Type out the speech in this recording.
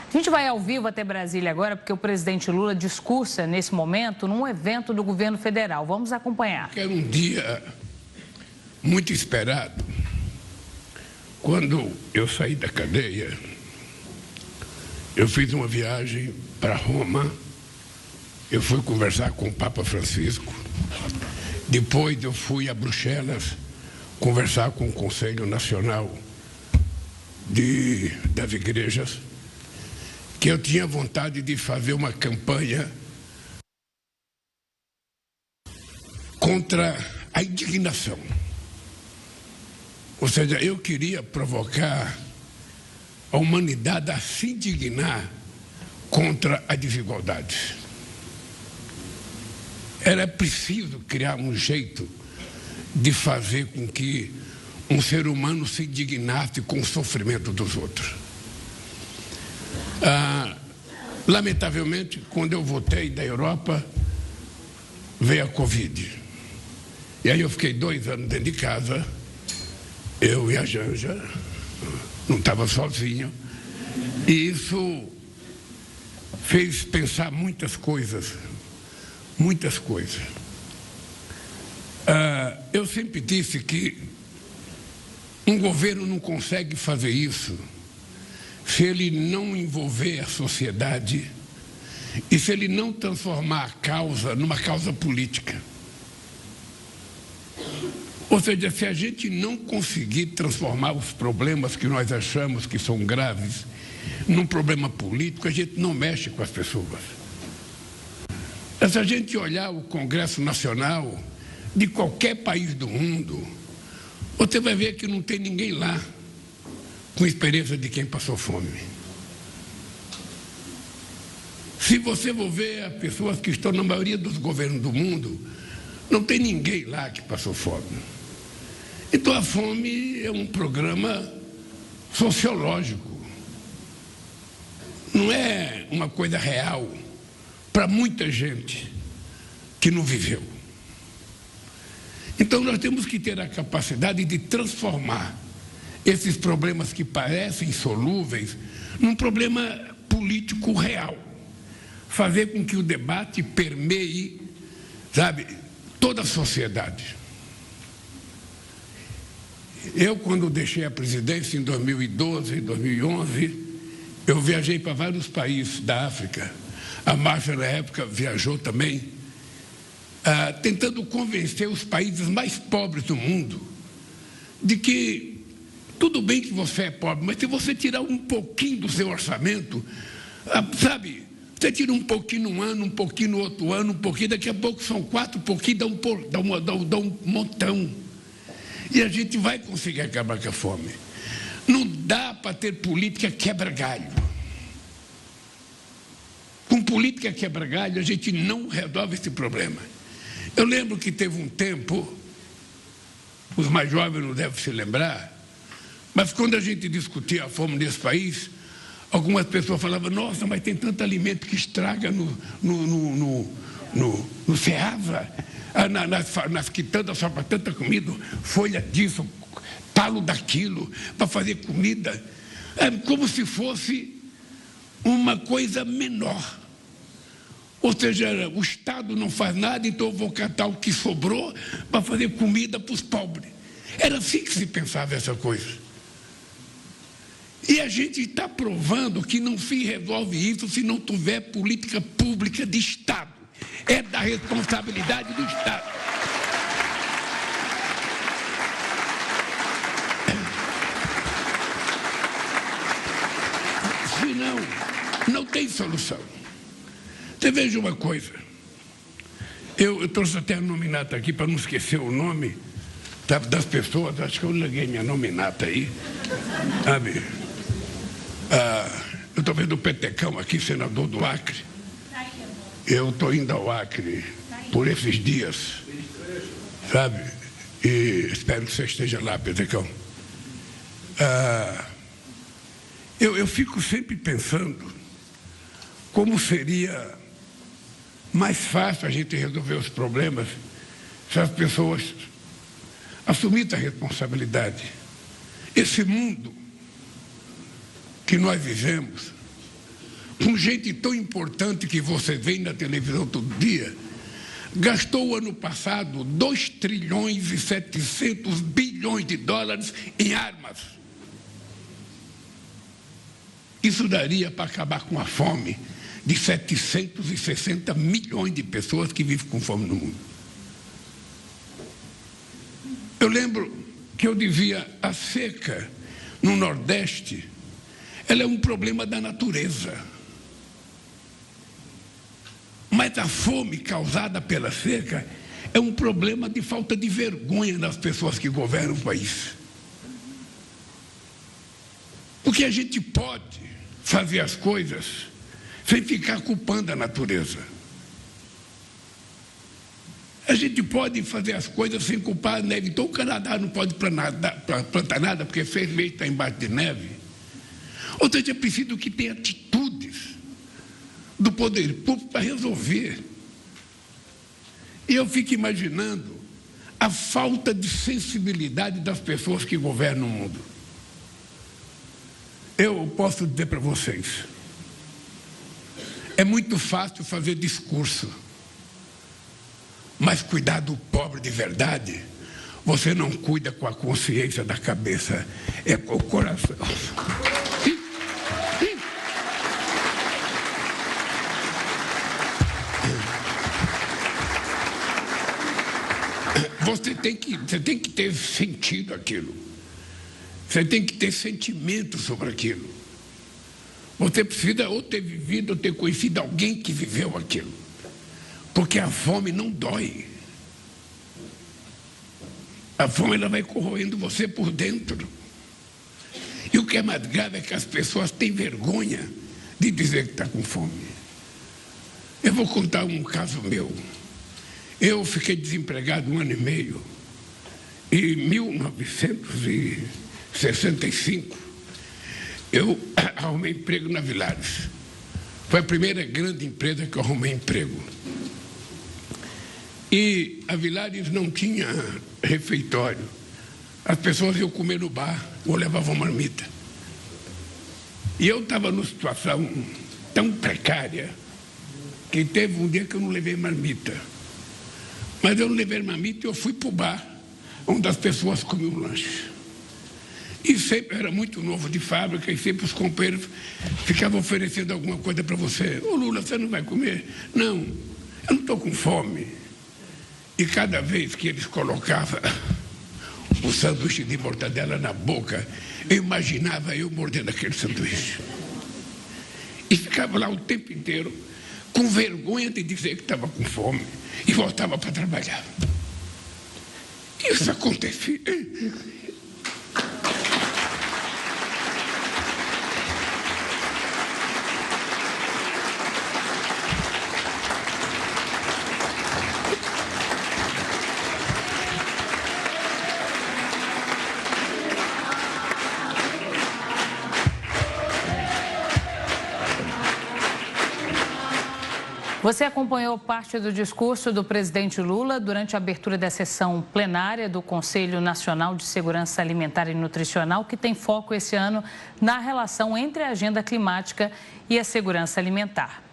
A gente vai ao vivo até Brasília agora, porque o presidente Lula discursa nesse momento num evento do governo federal. Vamos acompanhar. Era um dia muito esperado. Quando eu saí da cadeia, eu fiz uma viagem para Roma. Eu fui conversar com o Papa Francisco. Depois eu fui a Bruxelas conversar com o Conselho Nacional das Igrejas, que eu tinha vontade de fazer uma campanha contra a indignação. Ou seja, eu queria provocar a humanidade a se indignar contra a desigualdade. Era preciso criar um jeito de fazer com que um ser humano se indignasse com o sofrimento dos outros. Lamentavelmente, quando eu voltei da Europa, veio a Covid. E aí eu fiquei 2 anos dentro de casa, eu e a Janja, não estava sozinho, e isso fez pensar muitas coisas. Eu sempre disse que um governo não consegue fazer isso se ele não envolver a sociedade e se ele não transformar a causa numa causa política. Ou seja, se a gente não conseguir transformar os problemas que nós achamos que são graves num problema político, a gente não mexe com as pessoas. Se a gente olhar o Congresso Nacional de qualquer país do mundo, você vai ver que não tem ninguém lá com experiência de quem passou fome. Se você for ver as pessoas que estão na maioria dos governos do mundo, não tem ninguém lá que passou fome. Então a fome é um programa sociológico. Não é uma coisa real para muita gente que não viveu. Então nós temos que ter a capacidade de transformar esses problemas que parecem insolúveis num problema político real. Fazer com que o debate permeie, toda a sociedade. Eu, quando deixei a presidência em 2012, 2011, eu viajei para vários países da África. A Márcia, na época, viajou também, tentando convencer os países mais pobres do mundo de que tudo bem que você é pobre, mas se você tirar um pouquinho do seu orçamento, você tira um pouquinho num ano, um pouquinho no outro ano, um pouquinho, daqui a pouco são 4, um pouquinho dá um montão. E a gente vai conseguir acabar com a fome. Não dá para ter política quebra-galho. Com política quebra-galho, a gente não resolve esse problema. Eu lembro que teve um tempo, os mais jovens não devem se lembrar, mas quando a gente discutia a fome nesse país, algumas pessoas falavam, nossa, mas tem tanto alimento que estraga no Ceasa, nas quitandas sobra tanta comida, folha disso, talo daquilo, para fazer comida. É como se fosse uma coisa menor. Ou seja, o Estado não faz nada, então eu vou catar o que sobrou para fazer comida para os pobres. Era assim que se pensava essa coisa. E a gente está provando que não se resolve isso se não tiver política pública de Estado. É da responsabilidade do Estado. Senão, não tem solução. Você veja uma coisa. Eu trouxe até a nominata aqui para não esquecer o nome das pessoas. Acho que eu larguei minha nominata aí. Sabe? Eu estou vendo o Petecão aqui, senador do Acre. Eu estou indo ao Acre por esses dias, sabe? E espero que você esteja lá, Petecão. Eu fico sempre pensando como seria mais fácil a gente resolver os problemas se as pessoas assumissem a responsabilidade. Esse mundo que nós vivemos um gente tão importante que você vê na televisão todo dia, gastou ano passado 2 trilhões e 700 bilhões de dólares em armas. Isso daria para acabar com a fome de 760 milhões de pessoas que vivem com fome no mundo. Eu lembro que eu dizia, a seca no Nordeste, ela é um problema da natureza. Mas a fome causada pela seca é um problema de falta de vergonha das pessoas que governam o país. Porque a gente pode fazer as coisas sem ficar culpando a natureza. A gente pode fazer as coisas sem culpar a neve. Então o Canadá não pode plantar nada porque 6 meses está embaixo de neve. Ou seja, é preciso que tenha atitudes do poder público para resolver. E eu fico imaginando a falta de sensibilidade das pessoas que governam o mundo. Eu posso dizer para vocês, é muito fácil fazer discurso, mas cuidar do pobre de verdade, você não cuida com a consciência da cabeça, é com o coração. Você tem que ter sentido aquilo. Você tem que ter sentimento sobre aquilo. Você precisa ou ter vivido ou ter conhecido alguém que viveu aquilo. Porque a fome não dói. A fome ela vai corroendo você por dentro. E o que é mais grave é que as pessoas têm vergonha de dizer que está com fome. Eu vou contar um caso meu. Eu fiquei desempregado 1 ano e meio. Em 1965, eu arrumei emprego na Villares. Foi a primeira grande empresa que eu arrumei emprego. E a Villares não tinha refeitório. As pessoas iam comer no bar ou levavam marmita. E eu estava numa situação tão precária que teve um dia que eu não levei marmita. Mas eu não levei marmita e eu fui para o bar, onde as pessoas comiam lanche. E sempre era muito novo de fábrica, e sempre os companheiros ficavam oferecendo alguma coisa para você. Ô Lula, você não vai comer? Não, eu não estou com fome. E cada vez que eles colocavam o sanduíche de mortadela na boca, eu imaginava eu mordendo aquele sanduíche. E ficava lá o tempo inteiro, com vergonha de dizer que estava com fome, e voltava para trabalhar. Isso acontecia. Você acompanhou parte do discurso do presidente Lula durante a abertura da sessão plenária do Conselho Nacional de Segurança Alimentar e Nutricional, que tem foco esse ano na relação entre a agenda climática e a segurança alimentar.